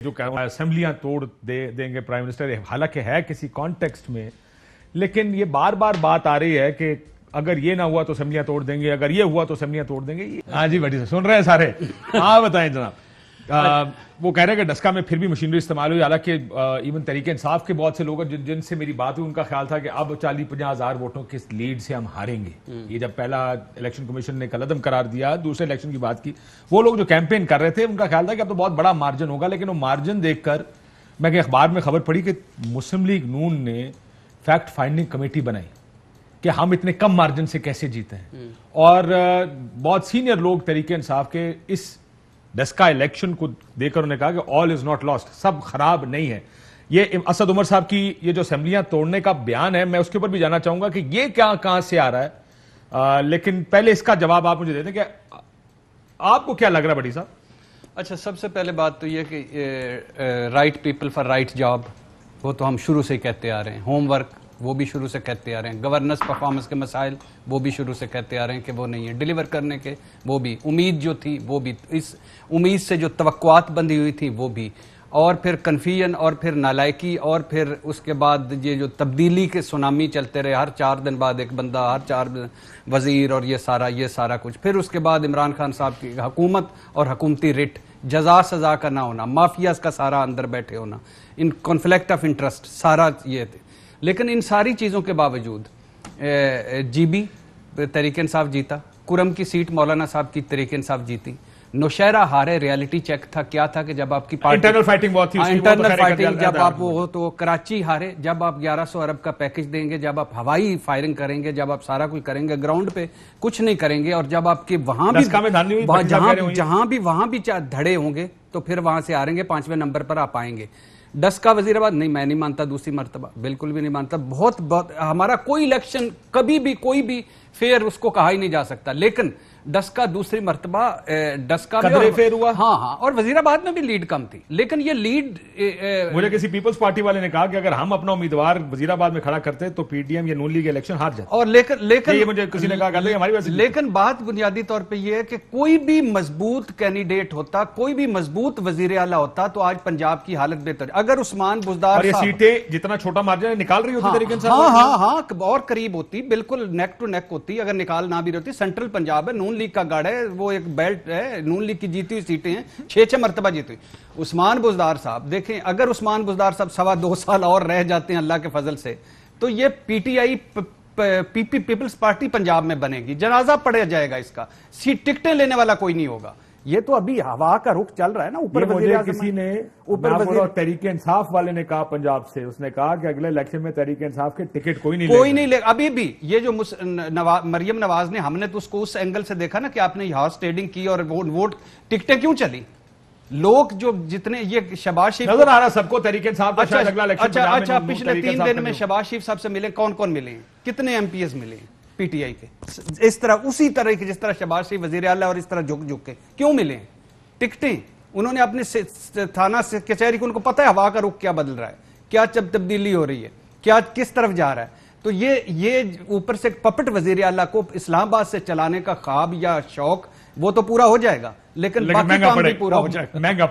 جو اسمبلیاں توڑ دیں گے پرائم منسٹر، حالانکہ ہے کسی کانٹیکسٹ میں، لیکن یہ بار بار بات آ رہی ہے کہ اگر یہ نہ ہوا تو اسمبلیاں توڑ دیں گے، اگر یہ ہوا تو اسمبلیاں توڑ دیں گے. ہاں جی بھٹی صاحب سن رہے ہیں سارے، ہاں بتائیں جناب. وہ کہہ رہے ہیں کہ ڈسکا میں پھر بھی مشینری استعمال ہوئی، حالانکہ ایون تحریک انصاف کے بہت سے لوگ جن سے میری بات ہوئی ان کا خیال تھا کہ اب 40-50 ہزار ووٹوں کے لیڈ سے ہم ہاریں گے. یہ جب پہلا الیکشن کمیشن نے کالعدم قرار دیا، دوسرے الیکشن کی بات کی، وہ لوگ جو کیمپین کر رہے تھے ان کا خیال تھا کہ اب تو بہت بڑا مارجن ہوگا. لیکن وہ مارجن دیکھ کر میں کہ اخبار میں خبر پڑھی کہ مسلم لیگ نون نے فیکٹ فائنڈنگ کمیٹی بنائی کہ ہم اتنے کم مارجن سے کیسے جیتے ہیں. اور بہت سینئر لوگ تحریک انصاف کے اس ڈسکا الیکشن کو دیکھ کر انہوں نے کہا کہ آل از ناٹ لاسٹ، سب خراب نہیں ہے. یہ اسد عمر صاحب کی یہ جو اسمبلیاں توڑنے کا بیان ہے، میں اس کے اوپر بھی جاننا چاہوں گا کہ یہ کہاں سے آ رہا ہے. لیکن پہلے اس کا جواب آپ مجھے دے دیں کہ آپ کو کیا لگ رہا ہے بھٹی صاحب؟ اچھا، سب سے پہلے بات تو یہ کہ right people for right job, وہ تو ہم شروع سے ہی کہتے آ رہے ہیں. ہوم ورک وہ بھی شروع سے کہتے آ رہے ہیں. گورننس پرفارمنس کے مسائل وہ بھی شروع سے کہتے آ رہے ہیں کہ وہ نہیں ہے. ڈیلیور کرنے کے وہ بھی امید جو تھی وہ بھی، اس امید سے جو توقعات بندھی ہوئی تھی وہ بھی، اور پھر کنفیوژن اور پھر نالائکی، اور پھر اس کے بعد یہ جو تبدیلی کے سونامی چلتے رہے، ہر 4 دن بعد ایک بندہ، ہر 4 وزیر، اور یہ سارا کچھ. پھر اس کے بعد عمران خان صاحب کی حکومت اور حکومتی رٹ، جزا سزا کا نہ ہونا، مافیاز کا سارا اندر بیٹھے ہونا، ان کانفلکٹ آف انٹرسٹ سارا یہ تھے. لیکن ان ساری چیزوں کے باوجود جی بی تحریک انصاف جیتا، کرم کی سیٹ مولانا صاحب کی تحریک انصاف جیتی، نوشہرہ ہارے. ریالٹی چیک تھا کیا تھا کہ جب آپ کی پارٹی انٹرنل فائٹنگ بہت تھی، انٹرنل فائٹنگ جب آپ وہ ہو تو کراچی ہارے. جب آپ 1100 ارب کا پیکج دیں گے، جب آپ ہوائی فائرنگ کریں گے، جب آپ سارا کچھ کریں گے، گراؤنڈ پہ کچھ نہیں کریں گے، اور جب آپ کے وہاں بھی جہاں بھی دھڑے ہوں گے تو پھر وہاں سے ہاریں گے، 5ویں نمبر پر آپ آئیں گے. ڈسکا وزیر آباد نہیں، میں نہیں مانتا دوسری مرتبہ، بالکل بھی نہیں مانتا. بہت ہمارا کوئی الیکشن کبھی بھی کوئی بھی فیئر اس کو کہا ہی نہیں جا سکتا. لیکن ڈسکا دوسری مرتبہ ڈسکا میں فیئر ہوا، ہاں، اور وزیر آباد میں بھی لیڈ کم تھی. لیکن یہ لیڈ مجھے کسی پیپلز پارٹی والے نے کہا کہ اگر ہم اپنا امیدوار وزیر آباد میں کھڑا کرتے تو پی ٹی ایم یا نون لیگ الیکشن ہار جاتا. اور لیکن مجھے کسی نے کہا ہماری وجہ سے. لیکن بات بنیادی طور پہ یہ ہے کہ کوئی بھی مضبوط کینڈیڈیٹ ہوتا، کوئی بھی مضبوط وزیر اعلیٰ ہوتا تو آج پنجاب کی حالت بہتر. اگر عثمان بزدار اور یہ سیٹیں جتنا چھوٹا مارجن نکال رہی ہوتی طریقے سے، ہاں اور قریب ہوتی، بالکل نیک ٹو نیک ہوتی. اگر نکال نہ بھی رہتی، سینٹرل پنجاب ہے، نون لیگ کا گڑھ ہے، وہ ایک بیلٹ ہے، نون لیگ کی جیتی ہوئی سیٹیں ہیں، 6 مرتبہ جیتی ہوئی. عثمان بزدار صاحب دیکھیں، اگر عثمان بزدار صاحب 2.25 سال اور رہ جاتے ہیں اللہ کے فضل سے، تو یہ P T I Peoples Party Punjab میں بنے گی. جنازہ پڑھا جائے گا اس کا، ٹکٹیں لینے والا کوئی نہیں ہوگا. یہ تو ابھی ہوا کا رخ چل رہا ہے نا. اوپر کسی نے تحریک انصاف والے نے کہا پنجاب سے، اس نے کہا کہ اگلے الیکشن میں تحریک انصاف کے ٹکٹ کوئی نہیں لے. ابھی بھی یہ جو مریم نواز نے، ہم نے تو اس کو اس اینگل سے دیکھا نا کہ آپ نے ہاؤس ٹریڈنگ کی اور ووٹ ٹکٹیں کیوں چلی. لوگ جو جتنے یہ شہباز شریف نظر آ رہا سب کو تحریک انصاف کا شاید اگلا الیکشن. اچھا پچھلے 3 دن میں شہباز شریف صاحب سے ملے، کون ملے ہیں، کتنے ایم پی ایز ملے ہیں پی ٹی آئی کے؟ اس طرح اسی طرح کی جس طرح شہباز شریف وزیر اعلیٰ اور اس طرح جھک کے کیوں ملے ہیں؟ ٹکٹیں انہوں نے اپنے تھانہ سے کچہری کو، ان کو پتہ ہے ہوا کا رخ کیا بدل رہا ہے، کیا تبدیلی ہو رہی ہے، کیا کس طرف جا رہا ہے. تو یہ اوپر سے پپٹ وزیر اعلیٰ کو اسلام آباد سے چلانے کا خواب یا شوق وہ تو پورا ہو جائے گا، لیکن باقی کام بھی پورا ہو جائے گا، مہنگا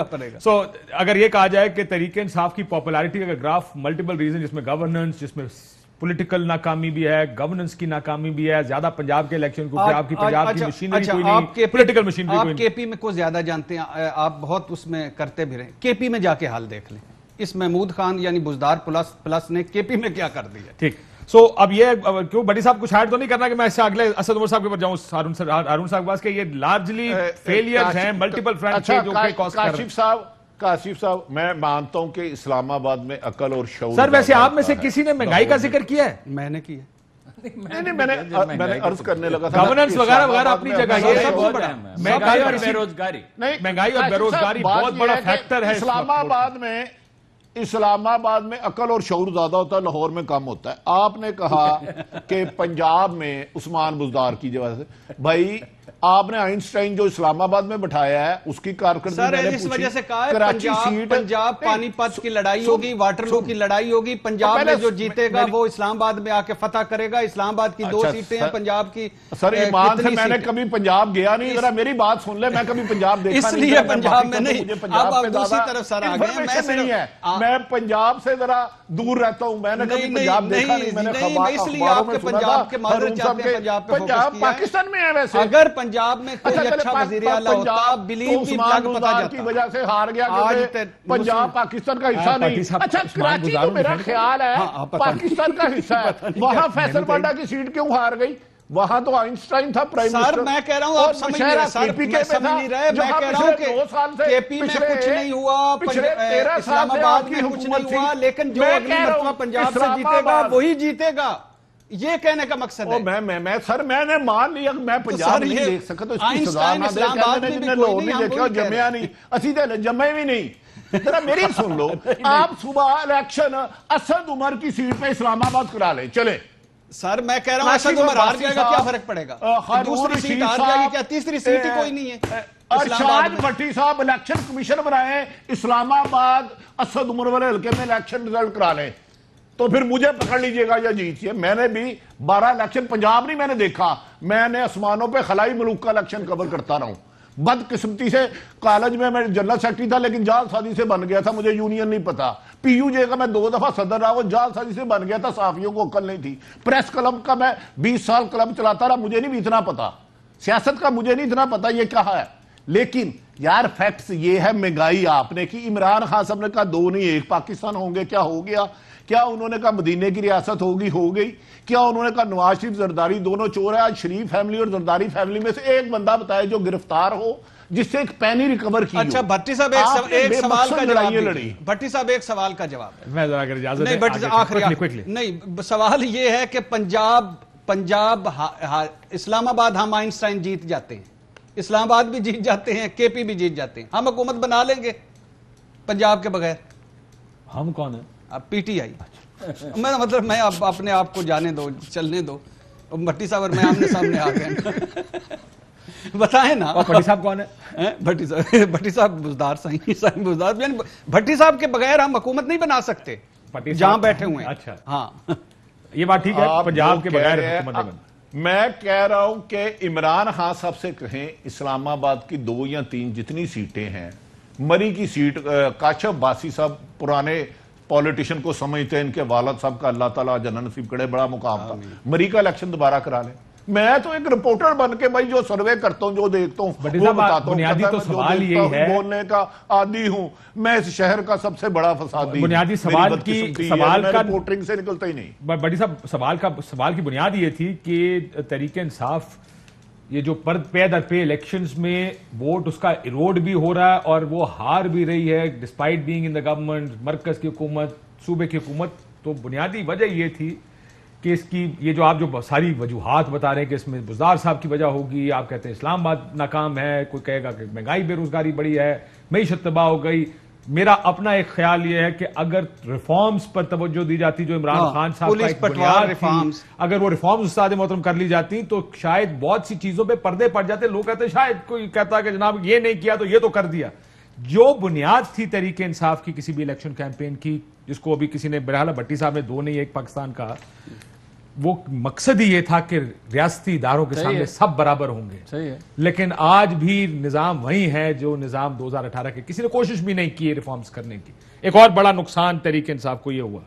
پڑے گا. سو اگر یہ کہا جائے کہ تحریک انصاف کی پاپولیرٹی کا گراف ملٹیپل ریزن، جس میں گورننس، جس میں پولیٹیکل ناکامی بھی ہے، گورننس کی ناکامی بھی ہے، زیادہ پنجاب کے الیکشن کو آپ کی پنجاب کی مشینری کوئی نہیں، پولیٹیکل مشینری کوئی نہیں. آپ کے پی میں کو زیادہ جانتے ہیں، آپ بہت اس میں کرتے بھی رہے. کے پی میں جا کے حال دیکھ لیں، اس محمود خان یعنی بزدار پلس نے کے پی میں کیا کر دیا. ٹھیک. سو اب یہ کیوں بھٹی صاحب کچھ ایڈ تو نہیں کرنا کہ میں اس سے اگلے اسد عمر صاحب کے اوپر جاؤں، ہارون صاحب کے پاس کہ یہ لارجلی فیلیئرز ہیں ملٹیپل فرنٹ کے جو کہ کاز کر رہے ہیں. کاشف صاحب، میں مانتا ہوں کہ اسلام آباد میں عقل اور شعور. سر ویسے آپ میں سے کسی نے مہنگائی کا ذکر کیا ہے؟ میں نے کیا، میں نے عرض کرنے لگا تھا گورننس وغیرہ اپنی جگہ. یہ سب سے بڑا مہنگائی اور بیروزگاری بہت بڑا فیکٹر ہے. اسلام آباد میں عقل اور شعور زیادہ ہوتا ہے، لاہور میں کم ہوتا ہے. آپ نے کہا کہ پنجاب میں عثمان بزدار کی وجہ سے، بھائی آپ نے آئنسٹائن جو اسلام آباد میں بٹھایا ہے اس کی کارکردگی سر میں نے اس پوچھی. وجہ سے کہا ہے کراچی سیٹ پنجاب پانی پت کی لڑائی ہوگی، واٹر لو کی لڑائی ہوگی، پنجاب میں جو جیتے گا وہ اسلام آباد میں آ کے فتح کرے گا. اسلام آباد کی 2 سیٹیں ہیں، پنجاب کی سر ایمان سے میں نے کبھی پنجاب گیا نہیں، ذرا میری بات سن لے، میں کبھی پنجاب دیکھا نہیں، اس لیے پنجاب میں نہیں. اب آپ دوسری طرف سر آ گئے ہیں. نہیں ہے، میں پنجاب سے ذرا دور رہتا ہوں، میں نے کبھی پنجاب دیکھا نہیں. میں نے اس لیے آپ کے پنجاب کے معذرت چاہتے ہیں، پنجاب پہ فوکس کیا ہے. پاکستان میں ہے ویسے. اگر پنجاب میں کوئی اچھا وزیر اعلیٰ ہوتا بلیو کی بلگ پتا جاتا کی وجہ سے ہار گیا کہ پنجاب پاکستان کا حصہ نہیں. اچھا کراچی تو میرا خیال ہے پاکستان کا حصہ ہے، وہاں فیصل بانڈا کی سیٹ کیوں ہار گئی؟ وہاں تو آئنسٹائن تھا پرائم منسٹر. سر میں کہہ رہا ہوں آپ سمجھ نہیں رہے، سر میں سمجھ نہیں رہے. میں کہہ رہا ہوں کہ کے پی میں کچھ نہیں ہوا، اسلام آباد میں کچھ نہیں ہوا، لیکن جو اگلی مرتبہ پنجاب سے جیتے گا وہی جیتے گا، یہ کہنے کا مقصد ہے. میں سر میں نے مان لیا کہ میں پنجاب نہیں دیکھ سکتا تو اس کی سزا نہ دے. کہتے ہیں جنہیں لاہور نہیں دیکھا جمعہ نہیں، اسی طرح جمعہ بھی نہیں. ذرا میری سن لو، آپ صبح الیکشن اسد عمر کی سیٹ پہ اسلام آباد کرا لیں، چلے. سر میں کہہ رہا ہوں اسد عمر ہار جائے گا، کیا فرق پڑے گا؟ دوسری سیٹ ہار جائے گی، کیا تیسری سیٹ ہی کوئی نہیں ہے؟ ارشاد بھٹی صاحب الیکشن کمیشن بنائے، اسلام آباد اسد عمر والے حلقے میں الیکشن رزلٹ کرا لیں تو پھر مجھے پکڑ لیجئے گا یا جیتیے. میں نے بھی 12 الیکشن پنجاب نہیں میں نے دیکھا، میں نے آسمانوں پہ خلائی ملوک کا الیکشن کور کرتا رہا ہوں. بدقسمتی سے کالج میں جنرل سیکرٹری تھا لیکن جال سازی سے بن گیا تھا، مجھے یونین نہیں پتا. پی یو جے کا میں 2 دفعہ صدر رہا، وہ جال سازی سے بن گیا تھا، صحافیوں کو عقل نہیں تھی. پریس کلب کا میں 20 سال کلب چلاتا رہا، مجھے نہیں بھی اتنا پتا. سیاست کا مجھے نہیں اتنا پتا یہ کیا ہے. لیکن یار فیکٹس یہ ہے، مہنگائی آپ نے کی. عمران خان صاحب نے کہا 2 نہیں 1 پاکستان ہوں گے، کیا ہو گیا؟ کیا انہوں نے کہا مدینے کی ریاست ہوگی، ہو گئی. کیا انہوں نے کہا نواز شریف زرداری دونوں چور ہے؟ آج شریف فیملی اور زرداری فیملی میں سے ایک بندہ بتائے جو گرفتار ہو، جس سے ایک پینی ریکور کی. اچھا بھٹی صاحب ایک سوال کا جواب دیجیے. بھٹی صاحب ایک سوال کا جواب ہے. میں ذرا اگر اجازت نہیں بھٹی صاحب آخری نہیں، سوال یہ ہے کہ پنجاب اسلام آباد ہم آئنسٹائن جیت جاتے ہیں، اسلام آباد بھی جیت جاتے ہیں، کے پی بھی جیت جاتے ہیں، ہم حکومت بنا لیں گے پنجاب کے بغیر. ہم کون ہیں؟ پی ٹی آئی. میں مطلب میں اپنے آپ کو جانے دو، چلنے دو. بھٹی صاحب اور میں آمنے سامنے آ گئے، بتائیں نا. بھٹی صاحب کون ہے؟ بھٹی صاحب بزدار سائیں بزدار. یعنی بھٹی صاحب کے بغیر ہم حکومت نہیں بنا سکتے جہاں بیٹھے ہوئے ہیں. اچھا ہاں یہ بات ٹھیک ہے، پنجاب کے بغیر حکومت نہیں بنا. میں کہہ رہا ہوں کہ عمران خان صاحب سے کہیں اسلام آباد کی 2 یا 3 جتنی سیٹیں ہیں، مری کی سیٹ کاشف باسی صاحب پرانے پولیٹیشن کو سمجھتے ہیں، ان کے والد صاحب کا اللہ تعالیٰ جنت نصیب کرے بڑا مقام تھا، مری کا الیکشن دوبارہ کرا لیں. میں تو ایک رپورٹر بن کے بھائی جو سروے کرتا ہوں، جو دیکھتا ہوں وہ بتاتا ہوں. بنیادی تو سوال یہی ہے، بولنے کا عادی ہوں میں، اس شہر کا سب سے بڑا فسادی. بنیادی سوال کا رپورٹنگ سے نکلتا ہی نہیں. بڑی صاحب سوال کی بنیاد یہ تھی کہ تحریک انصاف یہ جو پے در پے الیکشنز میں ووٹ اس کا ایروڈ بھی ہو رہا ہے اور وہ ہار بھی رہی ہے despite being in the government, مرکز کی حکومت، صوبے کی حکومت. تو بنیادی وجہ یہ تھی کہ اس کی یہ جو آپ جو ساری وجوہات بتا رہے ہیں کہ اس میں بزدار صاحب کی وجہ ہوگی، آپ کہتے ہیں اسلام آباد ناکام ہے، کوئی کہے گا کہ مہنگائی بے روزگاری بڑی ہے، معیشت تباہ ہو گئی. میرا اپنا ایک خیال یہ ہے کہ اگر ریفارمز پر توجہ دی جاتی جو عمران خان صاحب کا ایک بنیاد تھی، اگر وہ ریفارمز استاد محترم کر لی جاتی تو شاید بہت سی چیزوں پہ پردے پڑ جاتے. لوگ کہتے ہیں شاید کوئی کہتا کہ جناب یہ نہیں کیا تو یہ تو کر دیا. جو بنیاد تھی تحریک انصاف کی کسی بھی الیکشن کیمپین کی، جس کو ابھی کسی نے بہرحال بھٹی صاحب نے 2 نہیں 1 پاکستان کہا، وہ مقصد ہی یہ تھا کہ ریاستی اداروں کے سامنے سب برابر ہوں گے. لیکن آج بھی نظام وہی ہے جو نظام 2018 کے کسی نے کوشش بھی نہیں کی ریفارمز کرنے کی. ایک اور بڑا نقصان تحریک انصاف کو یہ ہوا.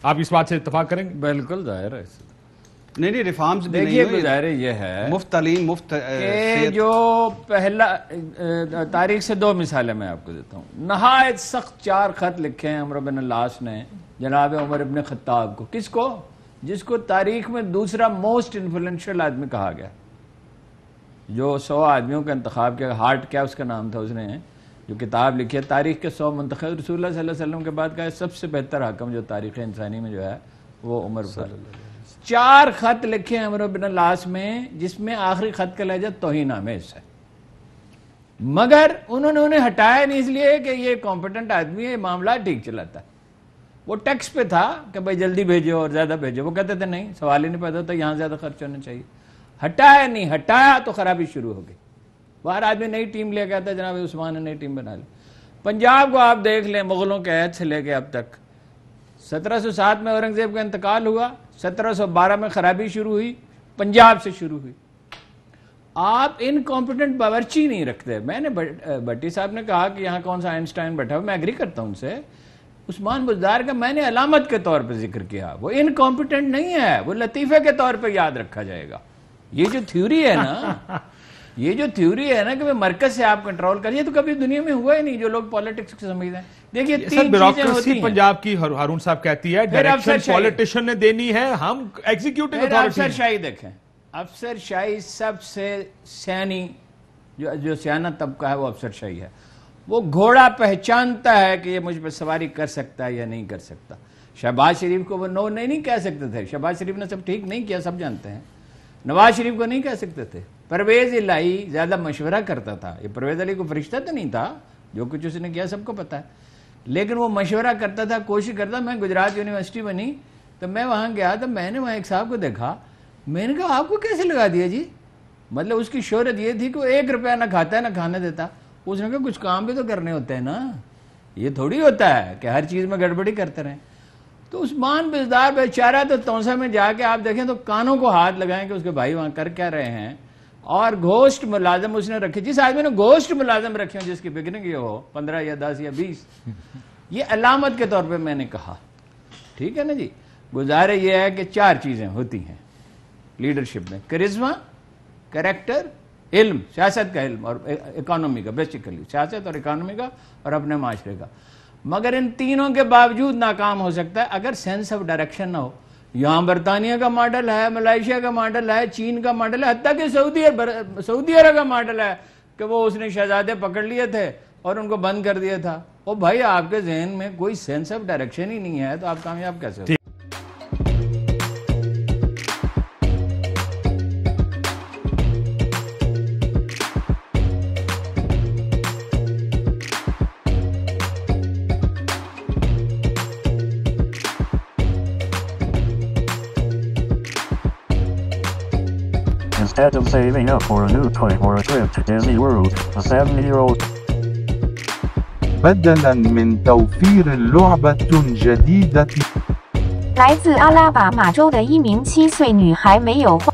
آپ اس بات سے اتفاق کریں گے؟ بالکل ظاہر ہے. نہیں ریفارمز دیکھیے ظاہر یہ ہے مفت تعلیم مفت جو پہلا تاریخ سے 2 مثالیں میں آپ کو دیتا ہوں. نہایت سخت 4 خط لکھے ہیں عمر بن العاص نے جناب عمر ابن خطاب کو. کس کو؟ جس کو تاریخ میں دوسرا موسٹ انفلوئنشل آدمی کہا گیا، جو 100 آدمیوں کا انتخاب کیا. ہارٹ کیا اس کا نام تھا، اس نے جو کتاب لکھی ہے تاریخ کے 100 منتخب. رسول اللہ صلی اللہ علیہ وسلم کے بعد کہا سب سے بہتر حاکم جو تاریخ انسانی میں جو ہے وہ عمر پر. 4 خط لکھے ہیں عمر بن العاص میں، جس میں آخری خط کا لہجہ توہین آمیز ہے. مگر انہوں نے انہیں ہٹایا نہیں اس لیے کہ یہ کمپیٹنٹ آدمی ہے، معاملہ ٹھیک چلاتا ہے. وہ ٹیکس پہ تھا کہ بھائی جلدی بھیجو اور زیادہ بھیجو. وہ کہتے تھے نہیں، سوال ہی نہیں پیدا ہوتا، یہاں زیادہ خرچ ہونا چاہیے. ہٹایا نہیں، ہٹایا تو خرابی شروع ہو گئی. باہر آدمی نئی ٹیم لے کے آتا ہے، جناب عثمان نے نئی ٹیم بنا لی. پنجاب کو آپ دیکھ لیں، مغلوں کے عہد سے لے کے اب تک 1707 میں اورنگزیب کا انتقال ہوا، 1712 میں خرابی شروع ہوئی، پنجاب سے شروع ہوئی. آپ انکمپیٹنٹ باورچی نہیں رکھتے. میں نے بھٹی صاحب نے کہا کہ یہاں کون سا آئنسٹائن بیٹھا ہوا، میں ایگری کرتا ہوں ان سے. عثمان بزدار کا میں نے علامت کے طور پہ ذکر کیا، وہ انکمپیٹنٹ نہیں ہے، وہ لطیفے کے طور پہ یاد رکھا جائے گا. یہ جو تھیوری ہے نا، یہ جو تھیوری ہے نا کہ مرکز سے آپ کنٹرول کریے، تو کبھی دنیا میں ہوا ہی نہیں جو لوگ پالیٹکس کو سمجھتے ہیں. دیکھیے تین چیزیں ہوتی ہیں. پنجاب کی ہارون صاحب کہتی ہے ڈائریکشن پولیٹیشین نے دینی ہے، ہم ایگزیکیوٹنگ اتھارٹی. افسر شاہی دیکھیں، افسر شاہی سب سے سیانی جو سیانہ طبقہ ہے وہ افسر شاہی ہے. وہ گھوڑا پہچانتا ہے کہ یہ مجھ پہ سواری کر سکتا ہے یا نہیں کر سکتا. شہباز شریف کو وہ نو نہیں کہہ سکتے تھے. شہباز شریف نے سب ٹھیک نہیں کیا، سب جانتے ہیں. نواز شریف کو نہیں کہہ سکتے تھے. پرویز الہی زیادہ مشورہ کرتا تھا. یہ پرویز علی کو فرشتہ تو نہیں تھا، جو کچھ اس نے کیا سب کو پتا ہے، لیکن وہ مشورہ کرتا تھا، کوشش کرتا. میں گجرات یونیورسٹی بنی تو میں وہاں گیا تو میں نے وہاں ایک صاحب کو دیکھا، میں نے کہا آپ کو کیسے لگا دیا جی؟ مطلب اس کی شہرت یہ تھی کہ وہ 1 روپیہ نہ کھاتا ہے نہ کھانے دیتا. اس نے کہا کچھ کام بھی تو کرنے ہوتے ہیں نا، یہ تھوڑی ہوتا ہے کہ ہر چیز میں گڑبڑی کرتے رہیں. تو عثمان بزدار بیچارہ تو تونسا میں جا کے آپ دیکھیں تو کانوں کو ہاتھ لگائیں کہ اس کے بھائی وہاں کر کیا رہے ہیں. اور گھوسٹ ملازم اس نے رکھے. جس آدمی نے گھوسٹ ملازم رکھے ہوں، جس کی بکنگ یہ ہو 15 یا 10 یا 20، یہ علامت کے طور پہ میں نے کہا. ٹھیک ہے نا جی. گزارے یہ ہے کہ 4 چیزیں ہوتی ہیں لیڈرشپ میں: کرزما، کریکٹر، علم، سیاست کا علم، اور اکانومی کا. بیسیکلی سیاست اور اکانومی کا اور اپنے معاشرے کا. مگر ان تینوں کے باوجود ناکام ہو سکتا ہے اگر سینس آف ڈائریکشن نہ ہو. یہاں برطانیہ کا ماڈل ہے، ملائیشیا کا ماڈل ہے، چین کا ماڈل ہے، حتیٰ کہ سعودی عرب کا ماڈل ہے کہ وہ اس نے شہزادے پکڑ لیے تھے اور ان کو بند کر دیا تھا. او بھائی، آپ کے ذہن میں کوئی سینس آف ڈائریکشن ہی نہیں ہے تو آپ کامیاب کیسے ہو؟ Instead of saving up for a new toy or a trip to Disney World, a 7-year-old بدلاً من توفير لعبة جديدة 来自阿拉巴马州的一名7岁女孩没有花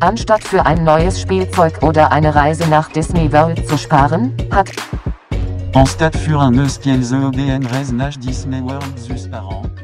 Anstatt für ein neues Spielzeug oder eine Reise nach Disney World zu sparen, hat Anstatt für un neus Kielzeug en reis nach Disney World zu sparen.